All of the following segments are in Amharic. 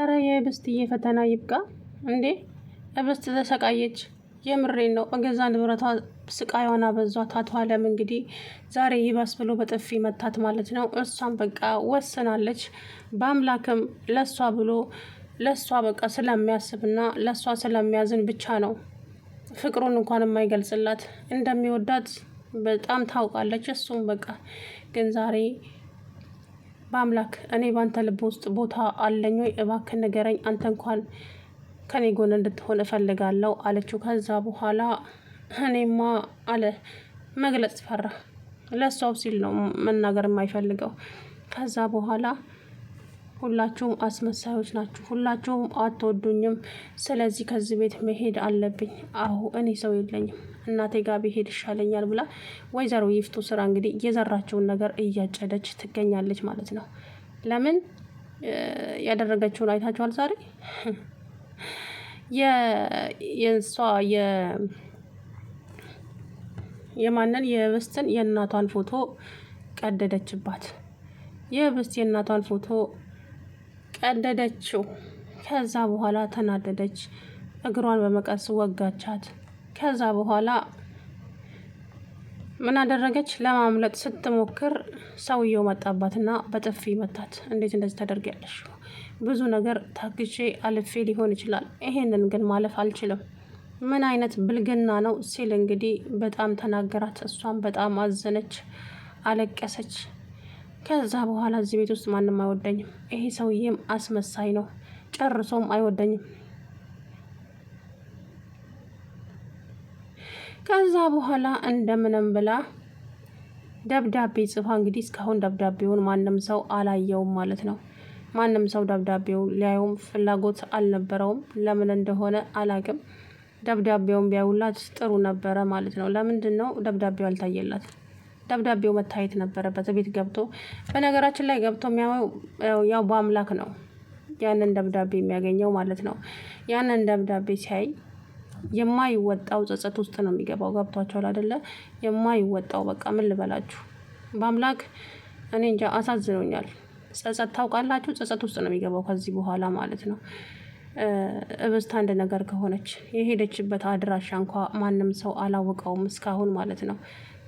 እረ የህብስትዬ ፈተና ይብቃ እንዴ! ህብስት ተሰቃየች። የምሬን ነው። በገዛ ንብረቷ ስቃይዋን አበዟት። አቶ አለም እንግዲህ ዛሬ ይባስ ብሎ በጥፊ መታት ማለት ነው። እሷም በቃ ወስናለች። በአምላክም ለሷ ብሎ ለሷ በቃ ስለሚያስብና ለሷ ስለሚያዝን ብቻ ነው ፍቅሩን እንኳን የማይገልጽላት እንደሚወዳት በጣም ታውቃለች። እሱም በቃ ግን ዛሬ በአምላክ እኔ ባንተ ልብ ውስጥ ቦታ አለኝ ወይ እባክህ ንገረኝ፣ አንተ እንኳን ከኔ ጎን እንድትሆን እፈልጋለሁ አለችው። ከዛ በኋላ እኔማ አለ መግለጽ ፈራ። ለሷው ሲል ነው መናገር የማይፈልገው። ከዛ በኋላ ሁላችሁም አስመሳዮች ናችሁ፣ ሁላችሁም አትወዱኝም። ስለዚህ ከዚህ ቤት መሄድ አለብኝ። አሁ እኔ ሰው የለኝም፣ እናቴ ጋር ብሄድ ይሻለኛል ብላ ወይዘሮ ይፍቱ ስራ እንግዲህ የዘራችውን ነገር እያጨደች ትገኛለች ማለት ነው። ለምን ያደረገችውን አይታችኋል ዛሬ የእሷ የማንን የህብስትን የእናቷን ፎቶ ቀደደችባት። የህብስት የእናቷን ፎቶ ቀደደችው። ከዛ በኋላ ተናደደች። እግሯን በመቀስ ወጋቻት። ከዛ በኋላ ምን አደረገች? ለማምለጥ ስትሞክር ሰውየው መጣባትና በጥፊ መታት። እንዴት እንደዚህ ታደርጊያለሽ? ብዙ ነገር ታግሼ አልፌ ሊሆን ይችላል፣ ይሄንን ግን ማለፍ አልችልም። ምን አይነት ብልግና ነው ሲል እንግዲህ በጣም ተናገራት። እሷም በጣም አዘነች፣ አለቀሰች። ከዛ በኋላ እዚህ ቤት ውስጥ ማንም አይወደኝም፣ ይሄ ሰውዬም አስመሳይ ነው፣ ጨርሶም አይወደኝም። ከዛ በኋላ እንደምንም ብላ ደብዳቤ ጽፋ እንግዲህ እስካሁን ደብዳቤውን ማንም ሰው አላየውም ማለት ነው። ማንም ሰው ደብዳቤውን ሊያየውም ፍላጎት አልነበረውም። ለምን እንደሆነ አላቅም። ደብዳቤውን ቢያዩላት ጥሩ ነበረ ማለት ነው። ለምንድን ነው ደብዳቤው አልታየላት? ደብዳቤው መታየት ነበረበት ቤት ገብቶ። በነገራችን ላይ ገብቶ የሚያየው ያው በአምላክ ነው ያንን ደብዳቤ የሚያገኘው ማለት ነው። ያንን ደብዳቤ ሲያይ የማይወጣው ጸጸት ውስጥ ነው የሚገባው። ገብቷቸዋል አይደለ? የማይወጣው በቃ ምን ልበላችሁ፣ በአምላክ እኔ እንጃ አሳዝኖኛል። ጸጸት ታውቃላችሁ፣ ጸጸት ውስጥ ነው የሚገባው ከዚህ በኋላ ማለት ነው። ህብስት አንድ ነገር ከሆነች የሄደችበት አድራሻ እንኳ ማንም ሰው አላወቀውም እስካሁን ማለት ነው።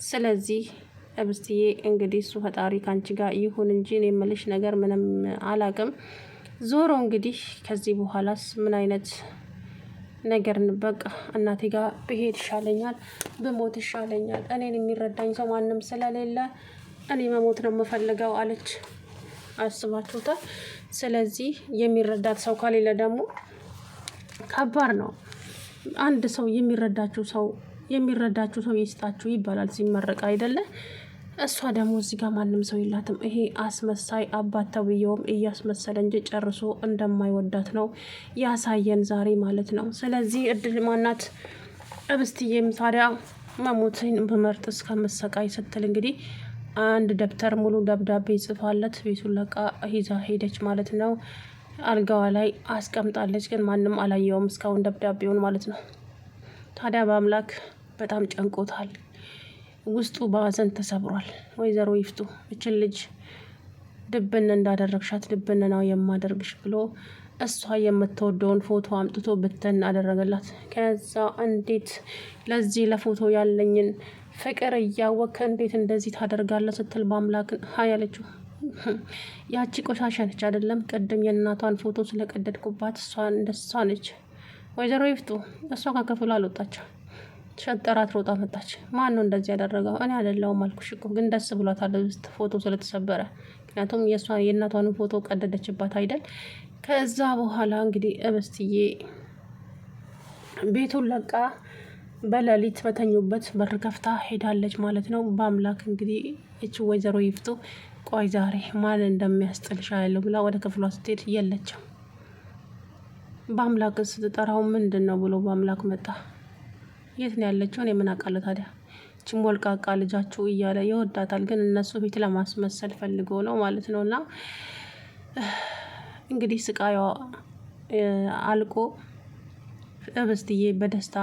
ስለዚህ ህብስትዬ እንግዲህ እሱ ፈጣሪ ካንቺ ጋር ይሁን እንጂ እኔ የምልሽ ነገር ምንም አላቅም። ዞሮ እንግዲህ ከዚህ በኋላስ ምን አይነት ነገር በቃ እናቴ ጋር ብሄድ ይሻለኛል፣ ብሞት ይሻለኛል፣ እኔን የሚረዳኝ ሰው ማንም ስለሌለ እኔ መሞት ነው የምፈልገው አለች። አስባችሁታል? ስለዚህ የሚረዳት ሰው ከሌለ ደግሞ ከባድ ነው። አንድ ሰው የሚረዳችሁ ሰው ይስጣችሁ ይባላል ሲመረቅ አይደለ? እሷ ደግሞ እዚህ ጋር ማንም ሰው የላትም። ይሄ አስመሳይ አባት ተብዬውም እያስመሰለ እንጂ ጨርሶ እንደማይወዳት ነው ያሳየን ዛሬ ማለት ነው። ስለዚህ እድል ማናት? ህብስትዬም ታዲያ መሞትን በመርጥ እስከመሰቃይ ስትል እንግዲህ አንድ ደብተር ሙሉ ደብዳቤ ጽፋለት ቤቱን ለቃ ይዛ ሄደች ማለት ነው። አልጋዋ ላይ አስቀምጣለች፣ ግን ማንም አላየውም እስካሁን ደብዳቤውን ማለት ነው። ታዲያ በአምላክ በጣም ጨንቆታል። ውስጡ በሀዘን ተሰብሯል። ወይዘሮ ይፍቱ እችን ልጅ ድብን እንዳደረግሻት ድብን ነው የማደርግሽ ብሎ እሷ የምትወደውን ፎቶ አምጥቶ ብትን አደረገላት። ከዛ እንዴት ለዚህ ለፎቶ ያለኝን ፍቅር እያወቅ እንዴት እንደዚህ ታደርጋለህ ስትል በአምላክ ሀይ አለችው። ያቺ ቆሻሻ ነች አይደለም? ቅድም የእናቷን ፎቶ ስለቀደድኩባት እሷ እንደሷ ነች። ወይዘሮ ይፍቱ እሷ ከክፍሉ አልወጣችም። ሸጠራት ሮጣ መጣች። ማን ነው እንደዚህ ያደረገው? እኔ አይደለሁም አልኩሽ እኮ። ግን ደስ ብሏታል ውስጥ ፎቶ ስለተሰበረ፣ ምክንያቱም የእናቷን ፎቶ ቀደደችባት አይደል? ከዛ በኋላ እንግዲህ ህብስትዬ ቤቱን ለቃ በሌሊት በተኙበት በር ከፍታ ሄዳለች ማለት ነው። በአምላክ እንግዲህ እቺ ወይዘሮ ይፍቱ ቆይ ዛሬ ማን እንደሚያስጥልሻ ያለው ብላ ወደ ክፍሏ ስትሄድ የለችም። በአምላክ ስትጠራው ምንድን ነው ብሎ በአምላክ መጣ። የት ነው ያለችው? እኔ ምን አውቃለሁ ታዲያ። ችም ወልቃቃ ልጃችሁ እያለ ይወዳታል፣ ግን እነሱ ፊት ለማስመሰል ፈልጎ ነው ማለት ነው። እና እንግዲህ ስቃዩ አልቆ ህብስትዬ በደስታ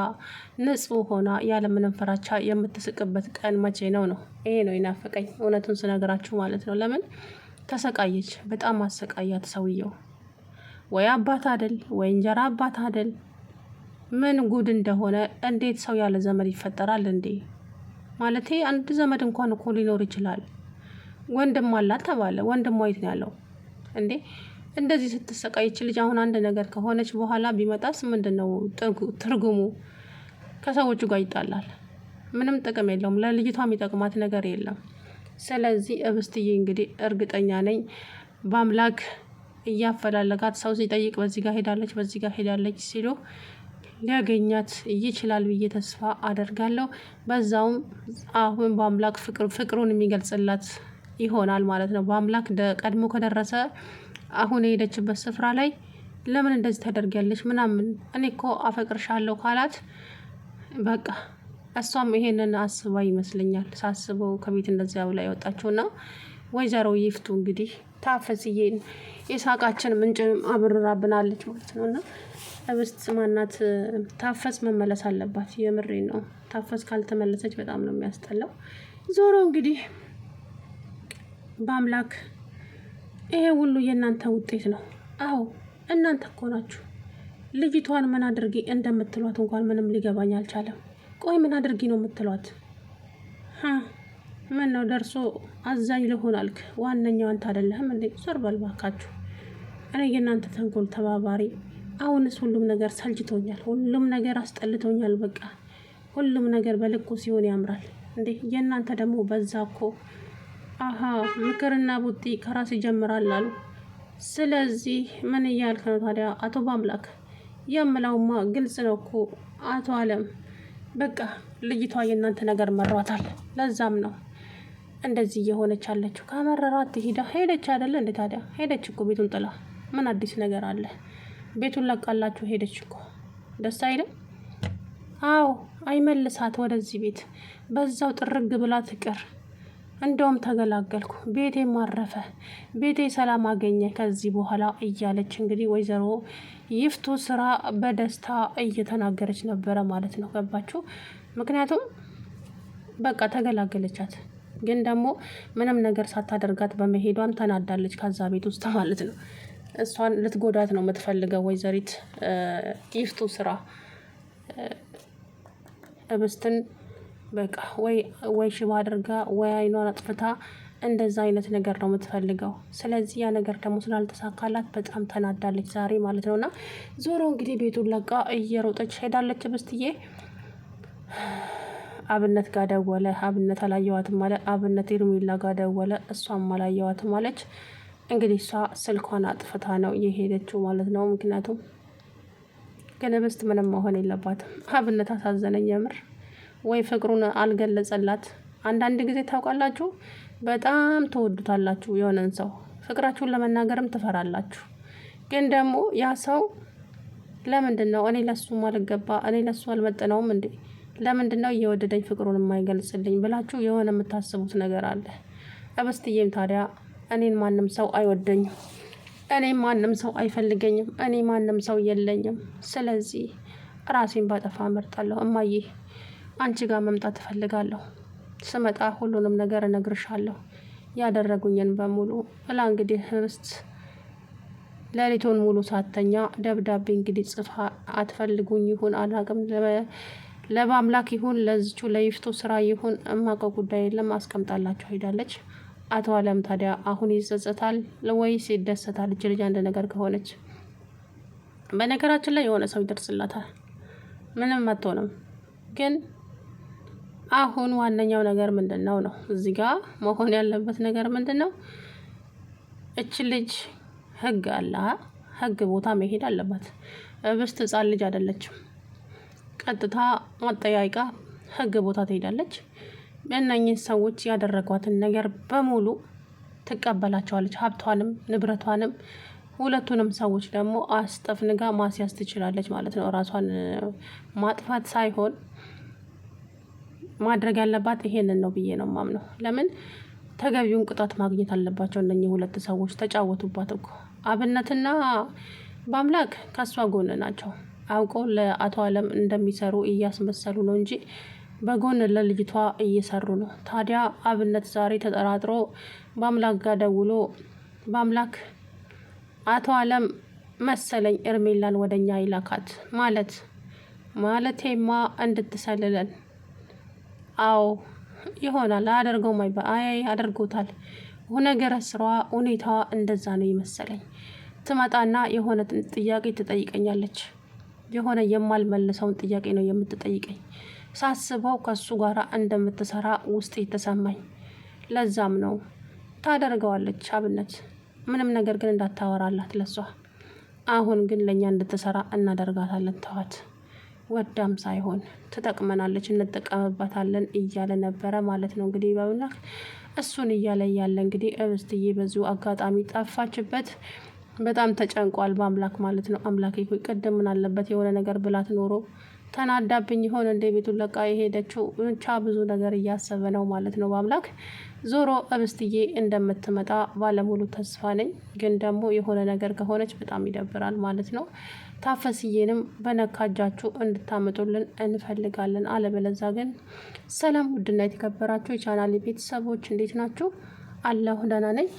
ንጹህ ሆና ያለምንም ፍራቻ የምትስቅበት ቀን መቼ ነው? ይሄ ነው ይናፈቀኝ፣ እውነቱን ስነግራችሁ ማለት ነው። ለምን ተሰቃየች? በጣም አሰቃያት ሰውየው ወይ አባት አይደል ወይ እንጀራ አባት አይደል? ምን ጉድ እንደሆነ! እንዴት ሰው ያለ ዘመድ ይፈጠራል እንዴ? ማለቴ አንድ ዘመድ እንኳን እኮ ሊኖር ይችላል። ወንድም አላት ተባለ። ወንድሟ የት ነው ያለው እንዴ? እንደዚህ ስትሰቃይች ልጅ አሁን አንድ ነገር ከሆነች በኋላ ቢመጣስ ምንድን ነው ትርጉሙ? ከሰዎቹ ጋር ይጣላል። ምንም ጥቅም የለውም። ለልጅቷ የሚጠቅማት ነገር የለም። ስለዚህ እብስትዬ እንግዲህ እርግጠኛ ነኝ በአምላክ እያፈላለጋት ሰው ሲጠይቅ በዚህ ጋር ሄዳለች፣ በዚህ ጋር ሄዳለች ሲሉ ሊያገኛት ይችላል ብዬ ተስፋ አደርጋለሁ። በዛውም አሁን በአምላክ ፍቅሩን የሚገልጽላት ይሆናል ማለት ነው። በአምላክ ቀድሞ ከደረሰ አሁን የሄደችበት ስፍራ ላይ ለምን እንደዚህ ታደርጊያለሽ ምናምን እኔ እኮ አፈቅርሻለሁ ካላት በቃ እሷም ይሄንን አስባ ይመስለኛል ሳስበው ከቤት እንደዚያ ብላ የወጣችውና ወይዘሮ ይፍቱ እንግዲህ ታፈስዬን የሳቃችን ምንጭ አብርራብናለች ማለት ነው። እና እብስት ማናት ታፈስ መመለስ አለባት። የምሬ ነው። ታፈስ ካልተመለሰች በጣም ነው የሚያስጠላው። ዞሮ እንግዲህ በአምላክ ይሄ ሁሉ የእናንተ ውጤት ነው። አዎ እናንተ እኮ ናችሁ። ልጅቷን ምን አድርጊ እንደምትሏት እንኳን ምንም ሊገባኝ አልቻለም። ቆይ ምን አድርጊ ነው የምትሏት? ምን ነው ደርሶ አዛኝ ልሆን አልክ? ዋነኛው አንተ አይደለህም እንዴ? ዞር በል እባካችሁ። እኔ የእናንተ ተንኮል ተባባሪ። አሁንስ ሁሉም ነገር ሰልችቶኛል። ሁሉም ነገር አስጠልቶኛል። በቃ ሁሉም ነገር በልኩ ሲሆን ያምራል እንዴ። የእናንተ ደግሞ በዛ እኮ። ምክርና ቡጢ ከራስ ይጀምራል አሉ። ስለዚህ ምን እያልክ ነው ታዲያ አቶ በአምላክ? የምላውማ ግልጽ ነው እኮ አቶ አለም። በቃ ልጅቷ የእናንተ ነገር መሯታል። ለዛም ነው እንደዚህ እየሆነች አለችው። ከመረራት ሄደች አይደለ እንዴ? ታዲያ ሄደች እኮ ቤቱን ጥላ። ምን አዲስ ነገር አለ? ቤቱን ለቃላችሁ ሄደች እኮ። ደስ አይልም? አዎ አይመልሳት ወደዚህ ቤት። በዛው ጥርግ ብላ ትቅር። እንደውም ተገላገልኩ፣ ቤቴ ማረፈ፣ ቤቴ ሰላም አገኘ ከዚህ በኋላ እያለች እንግዲህ ወይዘሮ ይፍቱ ስራ በደስታ እየተናገረች ነበረ ማለት ነው። ገባችሁ? ምክንያቱም በቃ ተገላገለቻት። ግን ደግሞ ምንም ነገር ሳታደርጋት በመሄዷም ተናዳለች ከዛ ቤት ውስጥ ማለት ነው። እሷን ልትጎዳት ነው የምትፈልገው ወይዘሪት ይፍቱ ስራ እብስትን በቃ ወይ ሽባ አድርጋ ወይ አይኗን አጥፍታ እንደዛ አይነት ነገር ነው የምትፈልገው። ስለዚህ ያ ነገር ደግሞ ስላልተሳካላት በጣም ተናዳለች ዛሬ ማለት ነውና ዞሮ እንግዲህ ቤቱን ለቃ እየሮጠች ሄዳለች። እብስትዬ አብነት ጋር ደወለ። አብነት አላየዋትም ማለት አብነት ሄርሜላ ጋር ደወለ። እሷም አላየዋትም አለች። እንግዲህ እሷ ስልኳን አጥፍታ ነው የሄደችው ማለት ነው። ምክንያቱም ግን እብስት ምንም መሆን የለባትም። አብነት አሳዘነኝ የምር። ወይ ፍቅሩን አልገለጸላት። አንዳንድ ጊዜ ታውቃላችሁ በጣም ተወዱታላችሁ የሆነን ሰው፣ ፍቅራችሁን ለመናገርም ትፈራላችሁ። ግን ደግሞ ያ ሰው ለምንድን ነው እኔ ለሱ ማልገባ እኔ ለሱ አልመጥነውም እንዴ? ለምንድን ነው እየወደደኝ ፍቅሩን የማይገልጽልኝ ብላችሁ የሆነ የምታስቡት ነገር አለ። እብስትዬም ታዲያ እኔን ማንም ሰው አይወደኝም፣ እኔም ማንም ሰው አይፈልገኝም፣ እኔ ማንም ሰው የለኝም። ስለዚህ ራሴን ባጠፋ እመርጣለሁ። እማዬ አንቺ ጋር መምጣት እፈልጋለሁ። ስመጣ ሁሉንም ነገር እነግርሻለሁ፣ ያደረጉኝን በሙሉ ብላ እንግዲህ እብስት ሌሊቱን ሙሉ ሳተኛ ደብዳቤ እንግዲህ ጽፋ አትፈልጉኝ ይሁን አላቅም፣ ለበአምላክ ይሁን ለዝቹ ለይፍቱ ስራ ይሁን እማቀው ጉዳይ የለም አስቀምጣላችሁ ሄዳለች። አቶ አለም ታዲያ አሁን ይጸጸታል ወይስ ይደሰታል? እች ልጅ አንድ ነገር ከሆነች በነገራችን ላይ የሆነ ሰው ይደርስላታል፣ ምንም አትሆንም። ግን አሁን ዋነኛው ነገር ምንድን ነው እዚህ ጋር መሆን ያለበት ነገር ምንድን ነው? እች ልጅ ህግ አለ፣ ህግ ቦታ መሄድ አለባት። እብስት ህጻን ልጅ አይደለችም። ቀጥታ አጠያይቃ ህግ ቦታ ትሄዳለች። እነኚህ ሰዎች ያደረጓትን ነገር በሙሉ ትቀበላቸዋለች። ሀብቷንም ንብረቷንም ሁለቱንም ሰዎች ደግሞ አስጠፍንጋ ማስያዝ ትችላለች ማለት ነው። ራሷን ማጥፋት ሳይሆን ማድረግ ያለባት ይሄንን ነው ብዬ ነው ማምነው። ለምን ተገቢውን ቅጣት ማግኘት አለባቸው። እነኚህ ሁለት ሰዎች ተጫወቱባት እኮ። አብነትና በአምላክ ከሷ ጎን ናቸው። አውቀው ለአቶ አለም እንደሚሰሩ እያስመሰሉ ነው እንጂ በጎን ለልጅቷ እየሰሩ ነው። ታዲያ አብነት ዛሬ ተጠራጥሮ በአምላክ ጋር ደውሎ በአምላክ አቶ አለም መሰለኝ ኤርሜላን ወደኛ ይላካት ማለቴማ እንድትሰልለን። አዎ ይሆናል አድርጎታል። ነገረ ስሯ ሁኔታዋ እንደዛ ነው ይመሰለኝ። ትመጣና የሆነ ጥያቄ ትጠይቀኛለች። የሆነ የማልመልሰውን ጥያቄ ነው የምትጠይቀኝ። ሳስበው ከሱ ጋር እንደምትሰራ ውስጥ የተሰማኝ። ለዛም ነው ታደርገዋለች አብነት። ምንም ነገር ግን እንዳታወራላት ለሷ። አሁን ግን ለእኛ እንድትሰራ እናደርጋታለን። ተዋት። ወዳም ሳይሆን ትጠቅመናለች፣ እንጠቀምባታለን እያለ ነበረ ማለት ነው እንግዲህ በብላክ እሱን እያለ እንግዲህ እብስትዬ በዚሁ አጋጣሚ ጠፋችበት። በጣም ተጨንቋል በአምላክ ማለት ነው። አምላክ ቅድም ምን አለበት የሆነ ነገር ብላት ኖሮ ተናዳብኝ ይሆን እንደ ቤቱን ለቃ የሄደችው። ብቻ ብዙ ነገር እያሰበ ነው ማለት ነው በአምላክ። ዞሮ እብስትዬ እንደምትመጣ ባለሙሉ ተስፋ ነኝ። ግን ደግሞ የሆነ ነገር ከሆነች በጣም ይደብራል ማለት ነው። ታፈስዬንም በነካ እጃችሁ እንድታመጡልን እንፈልጋለን። አለበለዛ ግን ሰላም። ውድና የተከበራችሁ የቻናሌ ቤተሰቦች እንዴት ናችሁ? አለሁ ደህና ነኝ።